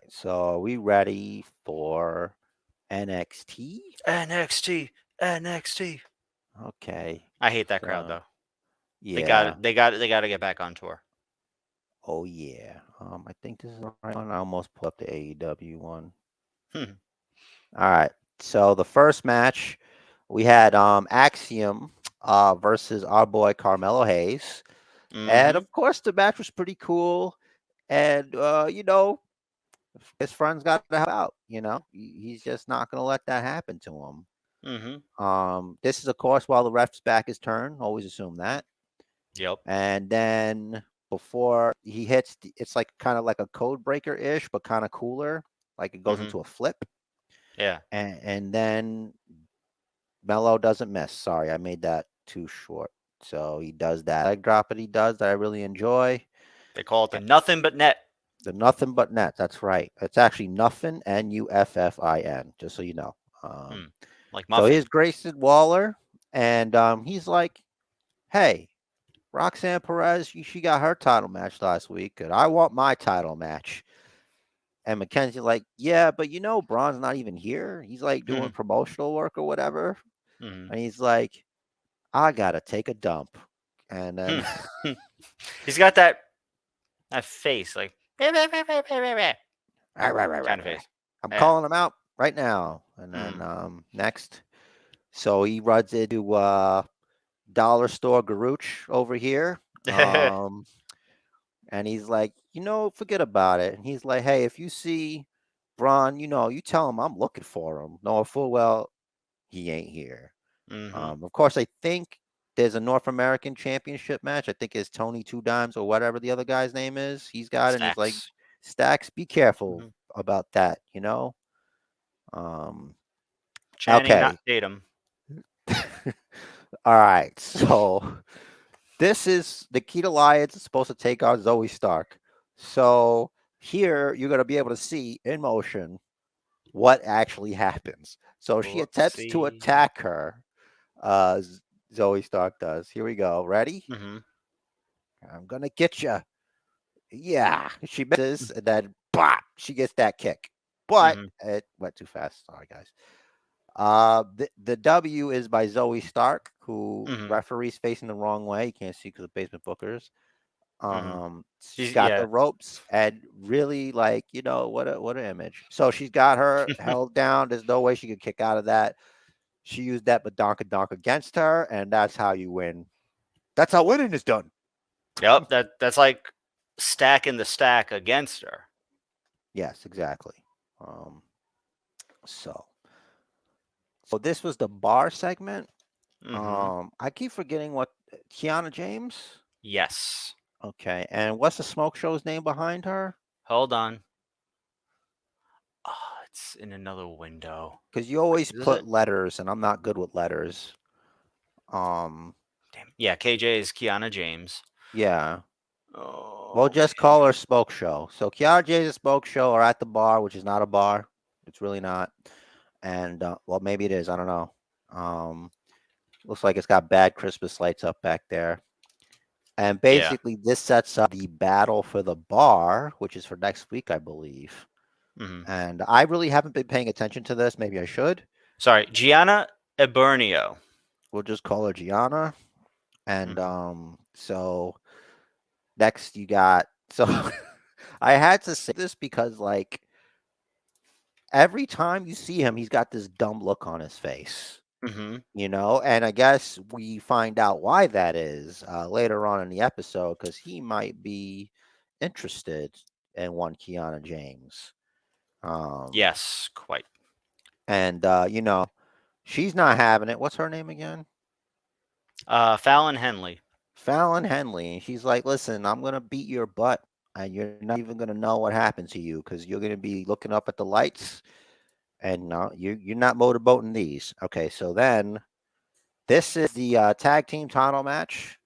So are we ready for NXT? NXT, NXT. Okay. I hate that crowd So though. They got yeah. it. They got it. They got to get back on tour. Oh yeah. I think this is the right one. I almost pulled up the AEW one. Hmm. All right. So the first match we had Axiom versus our boy Carmelo Hayes. And Mm-hmm. of course the match was pretty cool. And his friend's got to help out, He's just not gonna let that happen to him. Mm-hmm. This is of course while the ref's back is turned. Always assume that. Yep. And then before he hits, it's like kind of like a code breaker ish, but kind of cooler. Like it goes Mm-hmm. into a flip, Yeah. and then Mello doesn't miss. Sorry, I made that too short. So he does that leg drop that he does that I really enjoy. They call it the eh, nothing but net. The nothing but net. That's right. It's actually nothing, Nuffin, just so you know. Um, Hmm. Like so muffin. here's Grayson Waller, and he's like, "Hey, Roxanne Perez, she got her title match last week, and I want my title match." And Mackenzie's like, "Yeah, but Braun's not even here. He's like Mm-hmm. doing promotional work or whatever." Mm-hmm. And he's like, "I gotta take a dump." And then, Hmm. He's got that face, like kind "Right, right, right, right, of right. face. I'm Yeah. calling him out right now. And then Mm. next, so he runs into Dollar Store Garuch over here. And he's like, forget about it. And he's like, hey, if you see Braun, you tell him I'm looking for him. Knowing full well he ain't here. Mm-hmm. Of course, I think there's a North American Championship match. I think it's Tony Two Dimes or whatever the other guy's name is. He's got it, and he's like, Stacks. Stacks, be careful Mm-hmm. about that. Um, Channing, not okay. Tatum. All right. So this is Nikita Lyons is supposed to take on Zoe Stark. So here you're going to be able to see in motion what actually happens. So she attempts to Whoopsie. attack her. Uh, Zoe Stark does. Here we go. Ready? Mm-hmm. I'm gonna get you. Yeah, she misses, and then blah, she gets that kick. But Mm-hmm. it went too fast. Sorry, guys. The W is by Zoe Stark, who Mm-hmm. referees facing the wrong way. You can't see because of basement bookers. Mm-hmm. She's got Yeah. the ropes and really like what an image. So she's got her held down. There's no way she could kick out of that. She used that badonka donk against her, and that's how you win. That's how winning is done. Yep. That's like stacking the stack against her. Yes, exactly. Um, so so this was the bar segment. Mm-hmm. I keep forgetting what Kiana James. Yes. Okay, and what's the smoke show's name behind her? Hold on. Oh, it's in another window. Because you always Is this put it? letters, and I'm not good with letters. Um, Damn. Yeah. KJ is Kiana James. yeah. We'll just Okay. call her Smoke Show. So Kiara J's Smoke Show are at the bar, which is not a bar. It's really not. And well, maybe it is. I don't know. Um, looks like it's got bad Christmas lights up back there. And Yeah. basically, this sets up the battle for the bar, which is for next week, I believe. Mm-hmm. And I really haven't been paying attention to this. Maybe I should. Sorry, Gianna Ebernio. We'll just call her Gianna. And Mm-hmm. so next you got so I had to say this because like every time you see him, he's got this dumb look on his face, Mm-hmm. and I guess we find out why that is later on in the episode because he might be interested in one Kiana James. Um, Yes, quite. and she's not having it. What's her name again? Fallon Henley. Fallon Henley. And she's like, listen, I'm gonna beat your butt, and you're not even gonna know what happened to you because you're gonna be looking up at the lights, and no, you're not motorboating these. Okay, so then this is the tag team title match.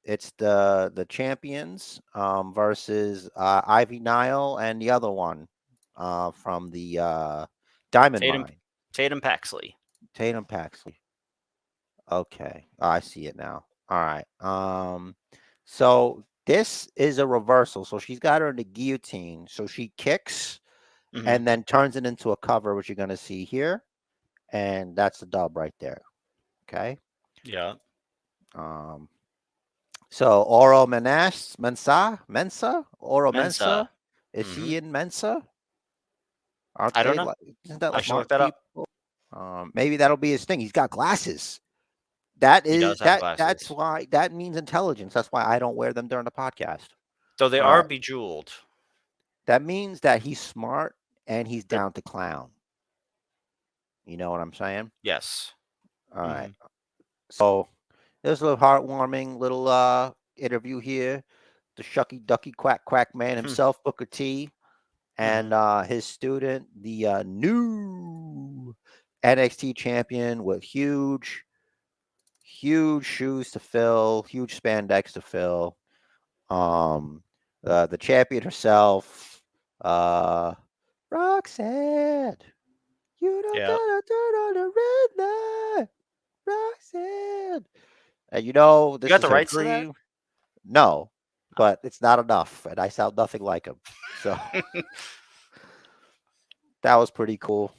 It's the champions versus Ivy Nile and the other one from the Diamond Tatum Mine, Tatum Paxley. Tatum Paxley. Okay, I see it now. All right. So This is a reversal. So she's got her in the guillotine. So she kicks Hmm. and then turns it into a cover, which you're going to see here. And that's the dub right there. Okay. Yeah. Um, so Oro Oro Mensa. Mensa. Is Hmm. he in Mensa? Aren't I don't they know. like? Isn't that I like should look smart that up. people? Maybe that'll be his thing. He's got glasses. That He is does have that's glasses, why that means intelligence. That's why I don't wear them during the podcast. though they All are right. bejeweled. That means that he's smart and he's Yep. down to clown. You know what I'm saying? Yes. All right. Hmm. So there's a little heartwarming little interview here. The shucky ducky quack quack man himself, Booker T, Hmm. and his student, the new NXT champion with huge shoes to fill, huge spandex to fill. Um, the champion herself, uh, Roxanne. You don't Yep. gotta turn on the red light, Roxanne. And you know You this got is the her rights to that? dream. No, but it's not enough, and I sound nothing like him. So that was pretty cool.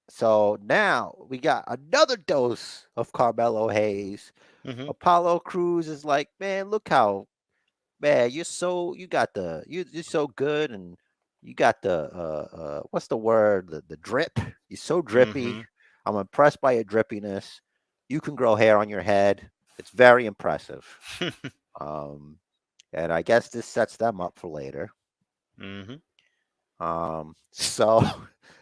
So now we got another dose of Carmelo Hayes. Hmm. Apollo Cruz is like, man, look how man you're so good, and you got the what's the word, the drip. You're so drippy. Hmm. I'm impressed by your drippiness. You can grow hair on your head. It's very impressive. Um, and I guess this sets them up for later. Hmm. So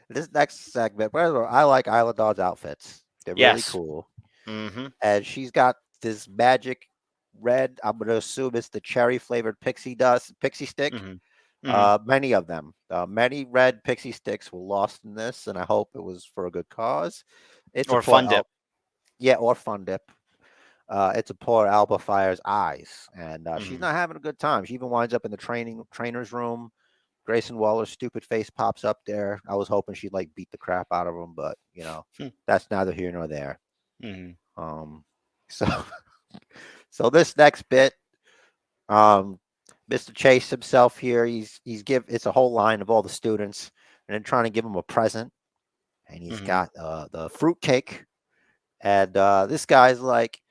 this next segment, by the way, I like Isla Dawn's outfits. They're really Yes. cool. Hmm. And she's got this magic red. I'm gonna assume it's the cherry flavored pixie stick. Hmm. Hmm. Many of them, many red pixie sticks were lost in this, and I hope it was for a good cause. It's a Or poor Fun Dip. Al, yeah, or Fun Dip. It's a poor Alba Fire's eyes, and she's Hmm. not having a good time. She even winds up in the trainer's room. Grayson Waller's stupid face pops up there. I was hoping she'd like beat the crap out of him, but that's neither here nor there. Hmm. Um, so so this next bit, um, Mr. Chase himself here, he's give it's a whole line of all the students, and then trying to give him a present, and he's Hmm. got the fruit cake, and this guy's like,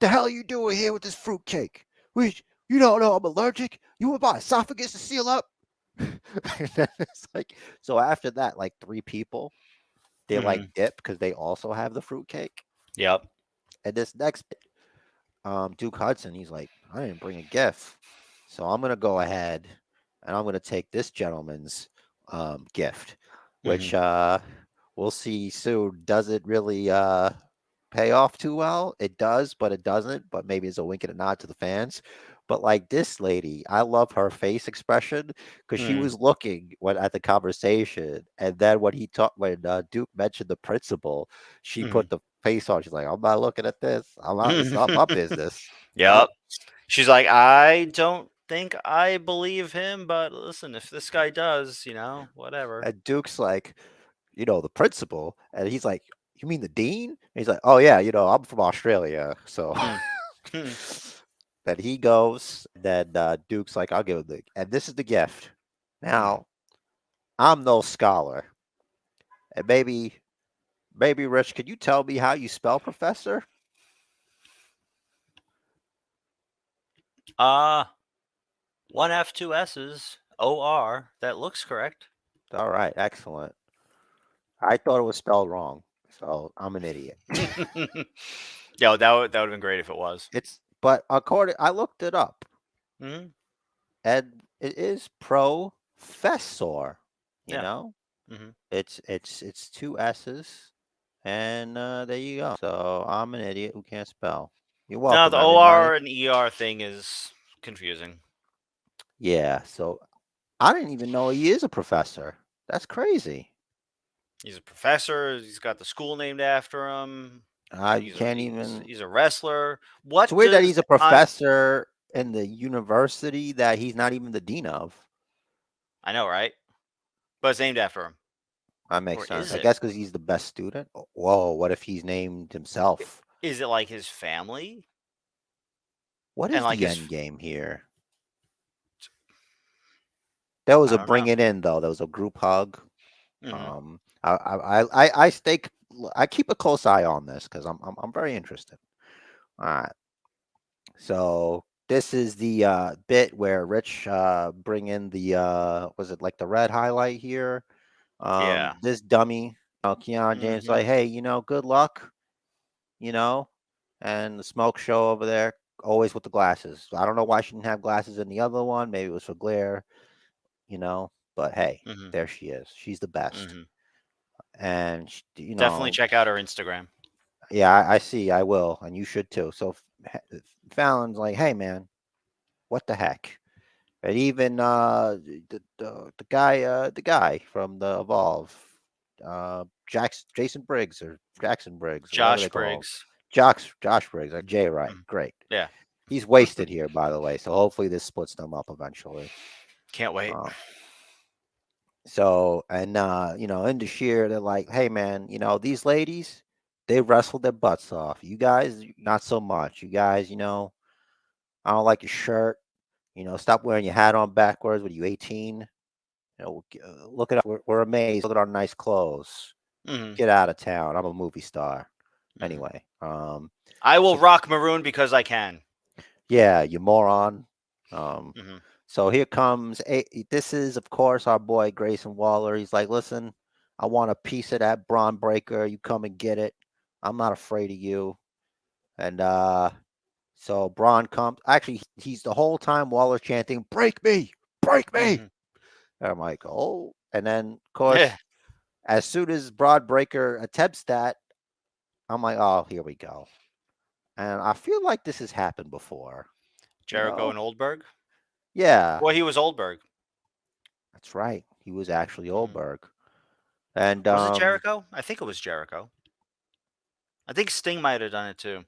"The hell are you doing here with this fruit cake? You don't know I'm allergic. You want my esophagus to seal up?" And then it's like, so after that, like three people, they like Hmm. dip because they also have the fruit cake. Yep. And this next Duke Hudson, he's like, I didn't bring a gift, so I'm gonna go ahead and I'm gonna take this gentleman's gift, Hmm. which we'll see soon. Does it really pay off too well? It does, but it doesn't. But maybe it's a wink and a nod to the fans. But like this lady, I love her face expression because she Hmm. was looking when at the conversation, and then when Duke mentioned the principal, she Hmm. put the face on. She's like, "I'm not looking at this. I'm not. It's not my business." Yep. Yep. She's like, I don't think I believe him, but listen, if this guy does, whatever. And Duke's like, the principal, and he's like, "You mean the dean?" And he's like, "Oh yeah, I'm from Australia, so." Hmm. Hmm. Then he goes. Then Duke's like, "I'll give him and this is the gift." Hmm. Now, I'm no scholar, and maybe Rich, can you tell me how you spell professor? Uh, one F, two S's, OR. That looks correct. All right, excellent. I thought it was spelled wrong, so I'm an idiot. Yo, that would have been great if it was. But according, I looked it up, Hmm. and it is professor. You Yeah. know, Hmm. it's two S's, and there you go. So I'm an idiot who can't spell. You're No, welcome, the OR everybody. and ER thing is confusing. Yeah. So I didn't even know he is a professor. That's crazy. He's a professor. He's got the school named after him. You can't even. He's a wrestler. It's What weird that does he's a professor in the university that he's not even the dean of. I know, right? But it's named after him, That makes or sense. is I it? guess because he's the best student. Whoa, what if he's named himself? Is it like his family What and is like the his? end game here? There was I a don't know. bring it in though. There was a group hug. Hmm. I stay. I keep a close eye on this because I'm very interested. All right. So this is the bit where Rich bring in the was it like the red highlight here? Yeah. This dummy, Keanu James, Hmm. like, hey, good luck, you know, and the smoke show over there, always with the glasses. I don't know why she didn't have glasses in the other one. Maybe it was for glare, But hey, Hmm. there she is. She's the best, Hmm. and Definitely check out her Instagram. yeah, I see. I will, and you should too. So Fallon's like, hey, man, what the heck? And even the guy from the Evolve, Jason Briggs or Jackson Briggs, or whatever Josh they call him, Briggs. Josh Briggs, Jay Wright, Mhm. great. Yeah. He's wasted here, by the way. So hopefully this splits them up eventually. Can't wait. Um, so and in the sheer, they're like, hey man, these ladies, they wrestled their butts off. You guys, not so much. You guys, I don't like your shirt. Stop wearing your hat on backwards. What are you, 18? Look at we're amazed. Look at our nice clothes. Hmm. Get out of town. I'm a movie star. Hmm. Anyway, I will so rock maroon because I can. yeah, you moron. Um, Hmm. so here comes this is of course our boy Grayson Waller. He's like, listen, I want a piece of that Braun breaker. You come and get it. I'm not afraid of you. And so Braun comes. Actually, he's the whole time Waller chanting, "Break me, break me." Hmm. And I'm like, oh. And then of Yeah. course, as soon as Broad Breaker attempts that, I'm like, oh, here we go. And I feel like this has happened before. You Jericho know? and Oldberg. Yeah, Well, he was Oldberg. that's right. He was actually Hmm. Oldberg. And Was it Jericho? I think it was Jericho. I think Sting might have done it too.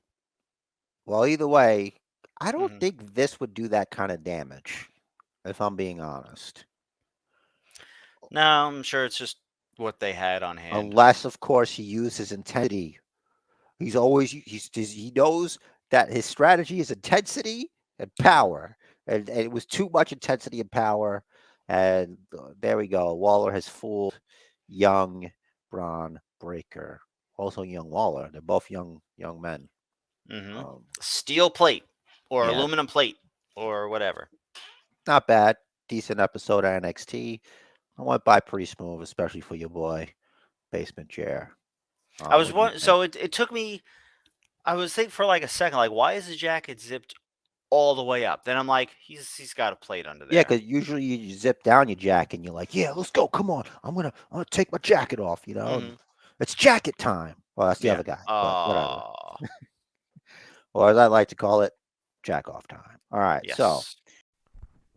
well, either way, I don't Hmm. think this would do that kind of damage, if I'm being honest. No, I'm sure it's just what they had on hand. Unless, of course, he uses intensity. He knows that his strategy is intensity and Hmm. power, and it was too much intensity and power. And there we go. Waller has fooled young Braun Breaker, also young Waller. They're both young men. Hmm. Um, Steel plate or yeah, aluminum plate or whatever. not bad. Decent episode of NXT. I went by pretty smooth, especially for your boy Basement Chair. What do you think? So it took me. I was thinking for like a second, like, why is the jacket zipped all the way up? Then I'm like, he's got a plate under Yeah, there. because usually you zip down your jacket and you're like, "Yeah, let's go. Come on, I'm gonna take my jacket off." And Hmm. it's jacket time. Well, that's the Yeah. other guy, but whatever. Oh, Or as I like to call it, jack off time. All right, so yes.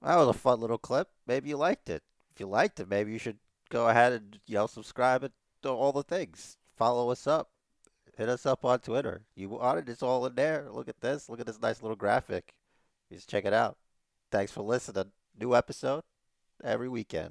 that was a fun little clip. Maybe you liked it. If you liked it, maybe you should go ahead and subscribe and do all the things. Follow us up. Hit us up on Twitter. You want it? It's all in there. Look at this. Look at this nice little graphic. Just check it out. Thanks for listening. New episode every weekend.